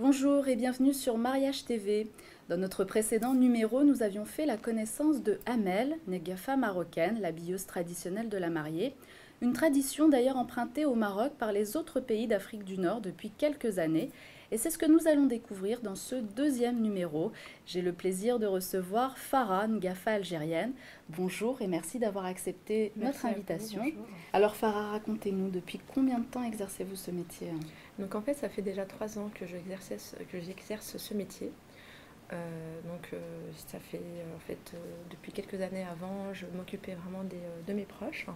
Bonjour et bienvenue sur Mariage TV. Dans notre précédent numéro, nous avions fait la connaissance de Amel, négafa marocaine, l'habilleuse traditionnelle de la mariée. Une tradition d'ailleurs empruntée au Maroc par les autres pays d'Afrique du Nord depuis quelques années. Et c'est ce que nous allons découvrir dans ce deuxième numéro. J'ai le plaisir de recevoir Farah, négafa algérienne. Bonjour et merci d'avoir accepté notre invitation. Bonjour. Alors Farah, racontez-nous, depuis combien de temps exercez-vous ce métier? Donc en fait, ça fait déjà 3 ans que j'exerce ce métier. Ça fait depuis quelques années avant, je m'occupais vraiment de mes proches.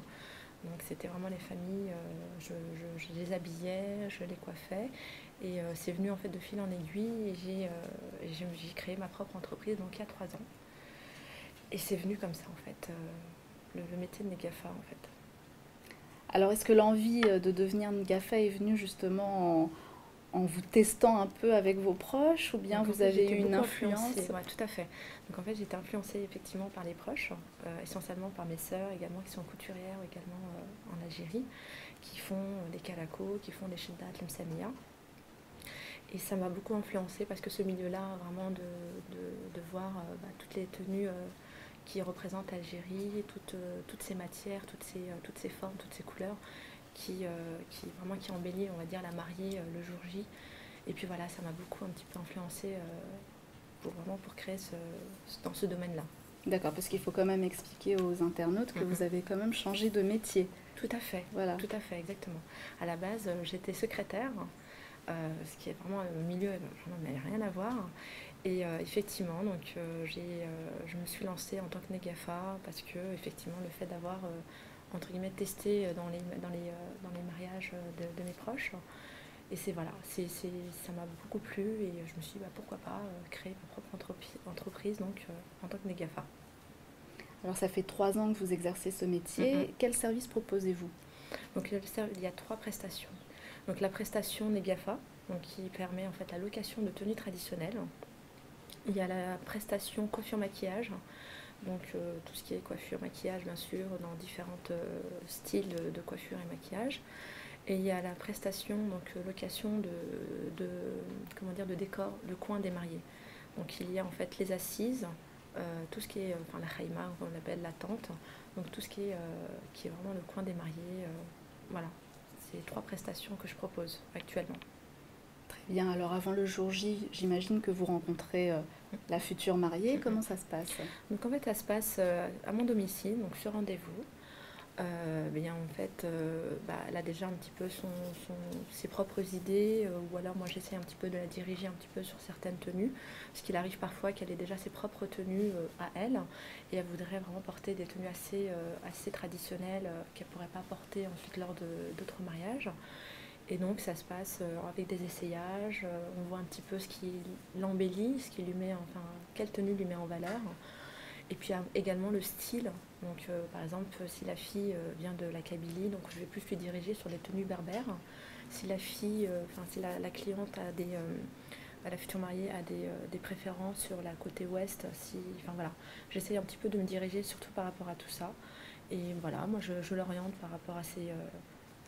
Donc c'était vraiment les familles, je les habillais, je les coiffais. Et c'est venu en fait de fil en aiguille et j'ai créé ma propre entreprise donc il y a 3 ans. Et c'est venu comme ça en fait, le métier de négafa en fait. Alors, est-ce que l'envie de devenir négafa est venue justement en vous testant un peu avec vos proches ou bien Donc en vous fait, avez j'étais eu une beaucoup influence? influencée, ouais, tout à fait. Donc en fait, j'étais influencée effectivement par les proches, essentiellement par mes sœurs également qui sont couturières également en Algérie, qui font des calacos, qui font des cheddat lemsamia. Et ça m'a beaucoup influencée parce que ce milieu-là, vraiment de voir toutes les tenues qui représentent l'Algérie, toutes ces matières, toutes ces formes, toutes ces couleurs qui embellit, on va dire, la mariée le jour J. Et puis voilà, ça m'a beaucoup un petit peu influencée pour créer dans ce domaine-là. D'accord, parce qu'il faut quand même expliquer aux internautes que vous avez quand même changé de métier. Tout à fait, Voilà. tout à fait, exactement. À la base, j'étais secrétaire, ce qui est vraiment un milieu vraiment n'a rien à voir. Et effectivement, donc je me suis lancée en tant que négafa parce que effectivement le fait d'avoir entre guillemets testé dans les mariages de mes proches. Et ça m'a beaucoup plu et je me suis dit pourquoi pas créer ma propre entreprise donc, en tant que négafa. Alors, ça fait 3 ans que vous exercez ce métier. Quel service proposez-vous? Donc il y a 3 prestations. Donc la prestation négafa, donc, qui permet en fait la location de tenues traditionnelles. Il y a la prestation coiffure maquillage, donc tout ce qui est coiffure maquillage bien sûr dans différents styles de coiffure et maquillage. Et il y a la prestation, donc location de décor, le coin des mariés. Donc il y a en fait les assises, tout ce qui est, la khaïma, on l'appelle la tente, donc tout ce qui est vraiment le coin des mariés. Voilà, c'est les 3 prestations que je propose actuellement. Très bien. Alors, avant le jour J, j'imagine que vous rencontrez la future mariée. Comment ça se passe? Donc en fait, ça se passe à mon domicile, donc sur rendez-vous. Elle a déjà un petit peu ses propres idées, ou alors moi j'essaie un petit peu de la diriger un petit peu sur certaines tenues, parce qu'il arrive parfois qu'elle ait déjà ses propres tenues à elle, et elle voudrait vraiment porter des tenues assez traditionnelles qu'elle ne pourrait pas porter ensuite lors d'autres mariages. Et donc ça se passe avec des essayages, on voit un petit peu ce qui l'embellit, quelle tenue lui met en valeur. Et puis également le style. Donc par exemple, si la fille vient de la Kabylie, donc je vais plus lui diriger sur des tenues berbères. Si la cliente la future mariée a des préférences sur la côté ouest, j'essaie un petit peu de me diriger surtout par rapport à tout ça. Et voilà, moi je l'oriente par rapport à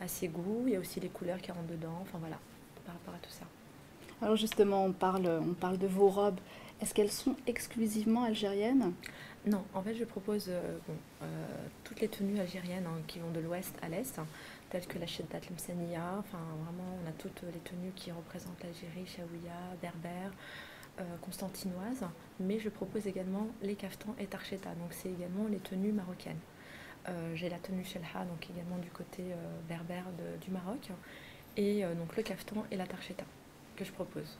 ses goûts. Il y a aussi les couleurs qui rentrent dedans. Par rapport à tout ça. Alors justement, on parle de vos robes. Est-ce qu'elles sont exclusivement algériennes? Non, en fait, je propose toutes les tenues algériennes qui vont de l'ouest à l'est, telles que la cheddat lemsania. Vraiment, on a toutes les tenues qui représentent l'Algérie, chaouia, berbère, constantinoise. Mais je propose également les caftans et tarcheta, donc c'est également les tenues marocaines. J'ai la tenue shelha, donc également du côté berbère du Maroc, et donc le caftan et la tarcheta que je propose.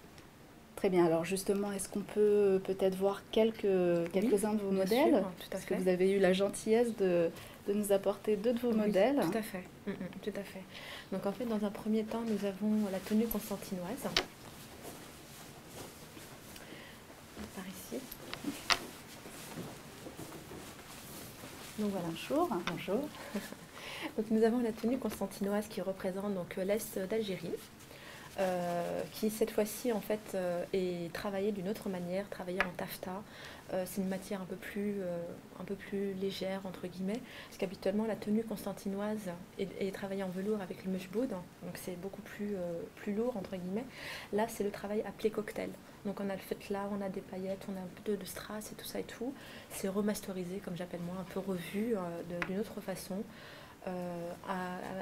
Très bien. Alors justement, est-ce qu'on peut peut-être voir quelques-uns de vos bien modèles? sûr, tout à Parce que fait. vous avez eu la gentillesse de nous apporter 2 de vos modèles. Tout à fait. Tout à fait. Donc en fait, dans un premier temps, nous avons la tenue constantinoise. Par ici. Donc voilà. Bonjour. Donc nous avons la tenue constantinoise qui représente donc l'est d'Algérie. qui cette fois-ci en fait est travaillée d'une autre manière, travaillée en taffetas. C'est une matière un peu plus légère entre guillemets, parce qu'habituellement la tenue constantinoise est travaillée en velours avec le meshboud, donc c'est beaucoup plus lourd entre guillemets. Là c'est le travail appelé cocktail. Donc on a le fetla, on a des paillettes, on a un peu de strass et tout ça et tout. C'est remasterisé comme j'appelle moi, un peu revu d'une autre façon.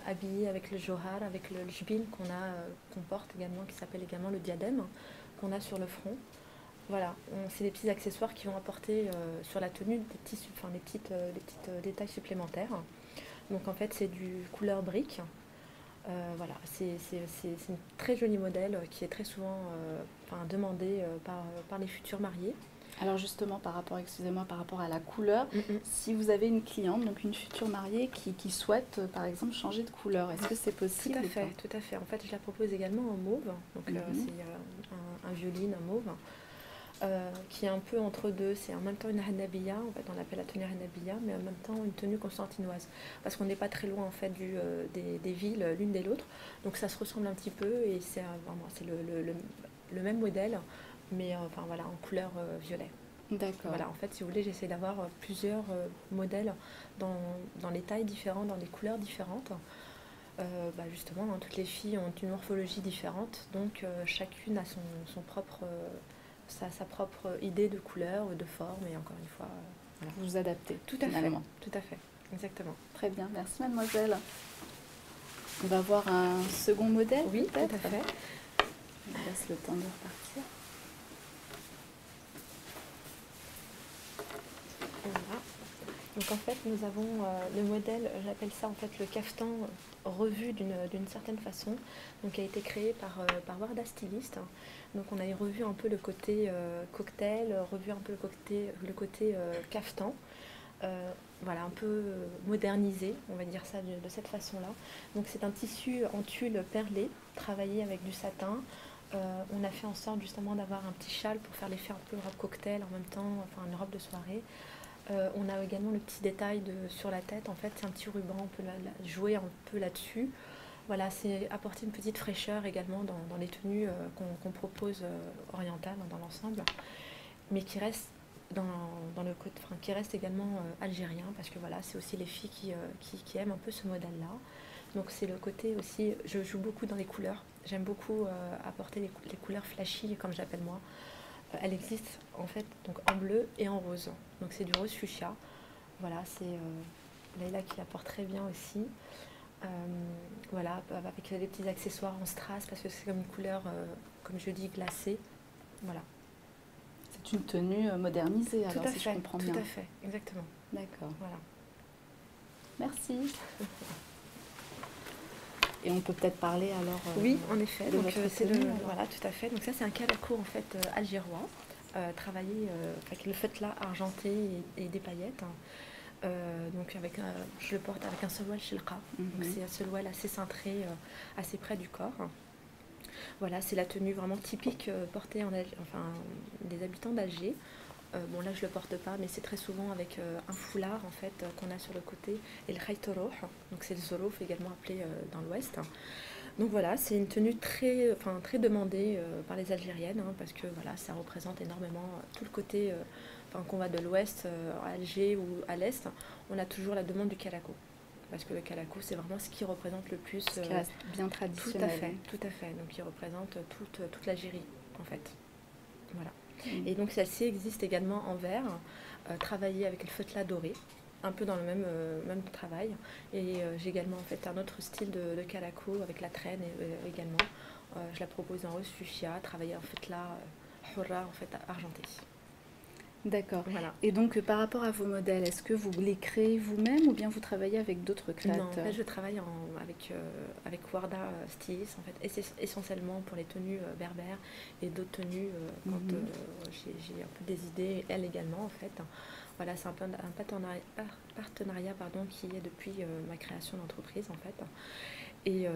Habillé avec le johar, avec le jbin qu'on porte également, qui s'appelle également le diadème, qu'on a sur le front. Voilà, c'est des petits accessoires qui vont apporter sur la tenue des petits détails supplémentaires. Donc en fait c'est du couleur brique. Voilà, c'est une très jolie modèle qui est très souvent demandée par les futurs mariés. Alors justement, excusez-moi, par rapport à la couleur, Mm-mm. si vous avez une cliente, donc une future mariée qui souhaite par exemple changer de couleur, est-ce que c'est possible? Tout à fait. En fait, je la propose également en mauve. Donc c'est un violine, un mauve, qui est un peu entre deux. C'est en même temps une hanabiya, en fait on l'appelle la tenue hanabiya, mais en même temps une tenue constantinoise. Parce qu'on n'est pas très loin en fait des villes l'une de l'autre. Donc ça se ressemble un petit peu et c'est le même modèle, mais enfin voilà, en couleur violet. D'accord. Voilà, en fait, si vous voulez, j'essaie d'avoir plusieurs modèles dans les tailles différentes, dans des couleurs différentes. Justement, toutes les filles ont une morphologie différente, donc chacune a sa propre idée de couleur, de forme, et encore une fois, voilà. Vous adaptez. Tout à fait, exactement. Très bien, merci mademoiselle. On va voir un second modèle. Oui, tout à fait. On laisse le temps de repartir. Voilà. Donc en fait, nous avons le modèle, j'appelle ça en fait le caftan revu d'une certaine façon, donc qui a été créé par Warda Stylist. Donc on a revu un peu le côté cocktail, revu un peu le côté caftan, voilà, un peu modernisé, on va dire ça de cette façon-là. Donc c'est un tissu en tulle perlé, travaillé avec du satin. On a fait en sorte justement d'avoir un petit châle pour faire l'effet un peu robe cocktail en même temps, enfin une robe de soirée. On a également le petit détail sur la tête, en fait c'est un petit ruban, on peut jouer un peu là-dessus. Voilà, c'est apporter une petite fraîcheur également dans les tenues qu'on propose orientales dans l'ensemble, mais qui reste qui reste également algérien, parce que voilà, c'est aussi les filles qui aiment un peu ce modèle-là. Donc c'est le côté aussi, je joue beaucoup dans les couleurs, j'aime beaucoup apporter les couleurs flashy, comme j'appelle moi. Elle existe en fait donc en bleu et en rose. Donc c'est du rose fuchsia. Voilà, c'est Leïla qui la porte très bien aussi. Voilà, avec des petits accessoires en strass parce que c'est comme une couleur, comme je dis, glacée. Voilà. C'est une tenue modernisée, alors si je comprends bien. Tout à fait, exactement. D'accord. Voilà. Merci. Et on peut peut-être parler alors. Oui, en effet. Donc c'est voilà, tout à fait. Donc ça c'est un calaco en fait algérois, travaillé avec le fetla argenté et des paillettes. Donc je le porte avec un solwal shilqa. Donc c'est un solwal assez cintré, assez près du corps. Voilà, c'est la tenue vraiment typique portée des habitants d'Alger. Bon là je le porte pas, mais c'est très souvent avec un foulard en fait qu'on a sur le côté, et le khaytoroh, donc c'est le zorof également appelé dans l'ouest. Donc voilà, c'est une tenue très demandée par les Algériennes, parce que voilà, ça représente énormément tout le côté qu'on va de l'ouest à Alger ou à l'est, on a toujours la demande du calaco. Parce que le calaco, c'est vraiment ce qui représente le plus. Ce qui reste bien traditionnel. Tout à fait. Donc il représente toute l'Algérie en fait. Voilà. Et donc celle-ci existe également en verre, travaillée avec le fetla doré, un peu dans le même travail. Et j'ai également en fait un autre style de calaco avec la traîne également. Je la propose en rose fuchsia, travaillée en fetla hurra en fait argenté. D'accord. Voilà. Et donc par rapport à vos modèles, est-ce que vous les créez vous-même ou bien vous travaillez avec d'autres créateurs? Non, là je travaille avec Warda Stylist en fait, essentiellement pour les tenues berbères et d'autres tenues quand j'ai un peu des idées, elle également en fait. Voilà, c'est un partenariat qui est depuis ma création d'entreprise en fait. Et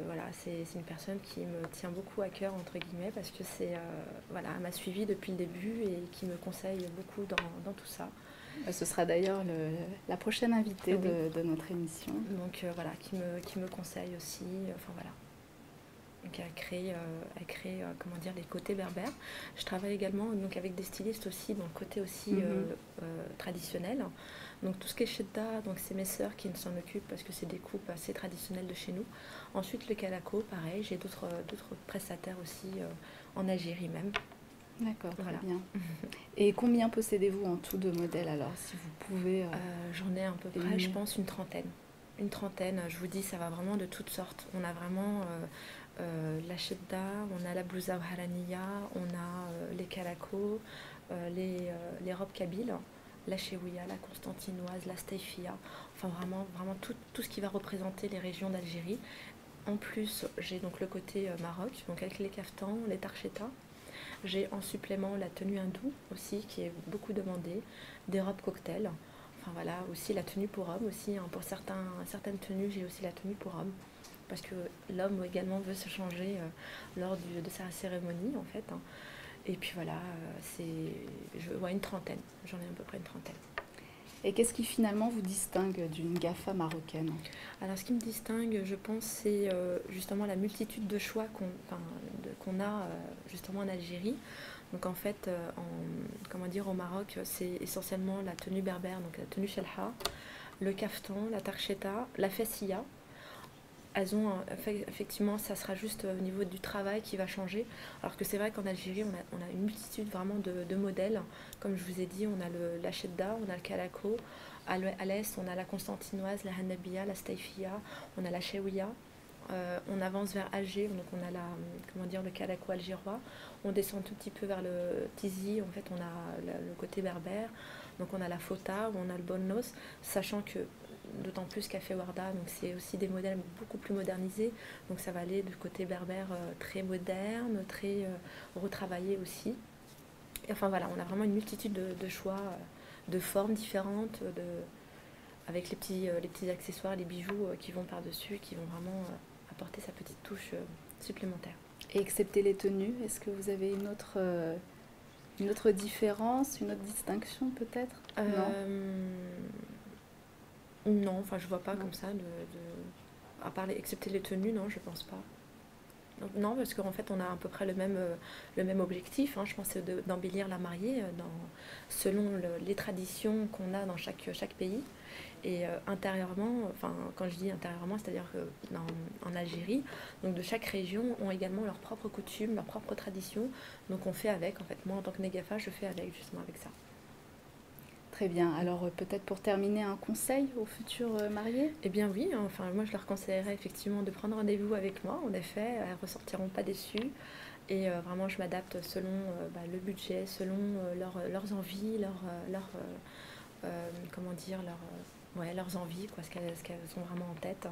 voilà, c'est une personne qui me tient beaucoup à cœur entre guillemets, parce que elle m'a suivie depuis le début et qui me conseille beaucoup dans tout ça. Ce sera d'ailleurs la prochaine invitée de notre émission. Donc voilà, qui me conseille aussi, enfin voilà. donc comment dire, les côtés berbères. Je travaille également donc avec des stylistes aussi, dans le côté aussi traditionnel. Donc tout ce qui est shedda, donc c'est mes sœurs qui s'en occupent parce que c'est des coupes assez traditionnelles de chez nous. Ensuite le calaco, pareil, j'ai d'autres prestataires aussi en Algérie même. D'accord, très bien. Et combien possédez-vous en tout de modèles alors, si vous pouvez J'en ai à peu près, je pense, une trentaine. Une trentaine, je vous dis, ça va vraiment de toutes sortes. On a vraiment la shedda, on a la blousa haraniya, on a les calacos, les robes kabyles, la chewiya, la constantinoise, la staifia, enfin vraiment tout ce qui va représenter les régions d'Algérie. En plus, j'ai donc le côté Maroc, donc avec les kaftans, les tarchetas. J'ai en supplément la tenue hindoue aussi, qui est beaucoup demandée, des robes cocktails. Enfin voilà, aussi la tenue pour homme aussi. Hein. Pour certaines tenues, j'ai aussi la tenue pour homme. Parce que l'homme également veut se changer lors de sa cérémonie en fait. Hein. Et puis voilà, une trentaine. J'en ai à peu près une trentaine. Et qu'est-ce qui finalement vous distingue d'une GAFA marocaine? Alors ce qui me distingue, je pense, c'est justement la multitude de choix qu'on a justement en Algérie. Donc en fait, au Maroc, c'est essentiellement la tenue berbère, donc la tenue shelha, le kaftan, la tarcheta, la fessiya. Elles ont effectivement, ça sera juste au niveau du travail qui va changer. Alors que c'est vrai qu'en Algérie, on a une multitude vraiment de modèles. Comme je vous ai dit, on a la shedda, on a le calaco. À l'est, on a la constantinoise, la hanabiya, la staifia, on a la chewiya. On avance vers Alger, donc on a le calaco algérois. On descend tout petit peu vers le tizi, en fait on a le côté berbère. Donc on a la fota, on a le bonnos, sachant que d'autant plus Café Warda, donc c'est aussi des modèles beaucoup plus modernisés. Donc ça va aller du côté berbère très moderne, très retravaillé aussi. Et enfin voilà, on a vraiment une multitude de choix, de formes différentes, avec les petits accessoires, les bijoux qui vont par-dessus, qui vont vraiment apporter sa petite touche supplémentaire. Et excepté les tenues, est-ce que vous avez une autre différence, une autre distinction peut-être? Non, enfin je vois pas comme ça, à part excepté les tenues, non, je pense pas. Donc, non, parce qu'en fait on a à peu près le même objectif, hein, je pense, c'est d'embellir la mariée selon les traditions qu'on a dans chaque pays. Et intérieurement, enfin quand je dis intérieurement, c'est-à-dire qu'en Algérie, donc de chaque région ont également leurs propres coutumes, leurs propres traditions. Donc on fait avec, en fait, moi en tant que négafa, je fais avec justement avec ça. Très bien. Alors peut-être pour terminer, un conseil aux futurs mariés? Eh bien oui, enfin moi je leur conseillerais effectivement de prendre rendez-vous avec moi. En effet, elles ne ressortiront pas déçues. Et vraiment je m'adapte selon le budget, selon leurs envies, leurs envies, quoi, ce qu'elles ont vraiment en tête.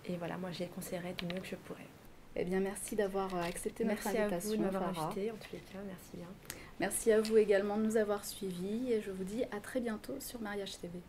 Et voilà, moi je les conseillerais du mieux que je pourrais. Eh bien, merci d'avoir accepté notre invitation. Merci à vous de m'avoir invité, en tous les cas, merci bien. Merci à vous également de nous avoir suivis et je vous dis à très bientôt sur Mariage TV.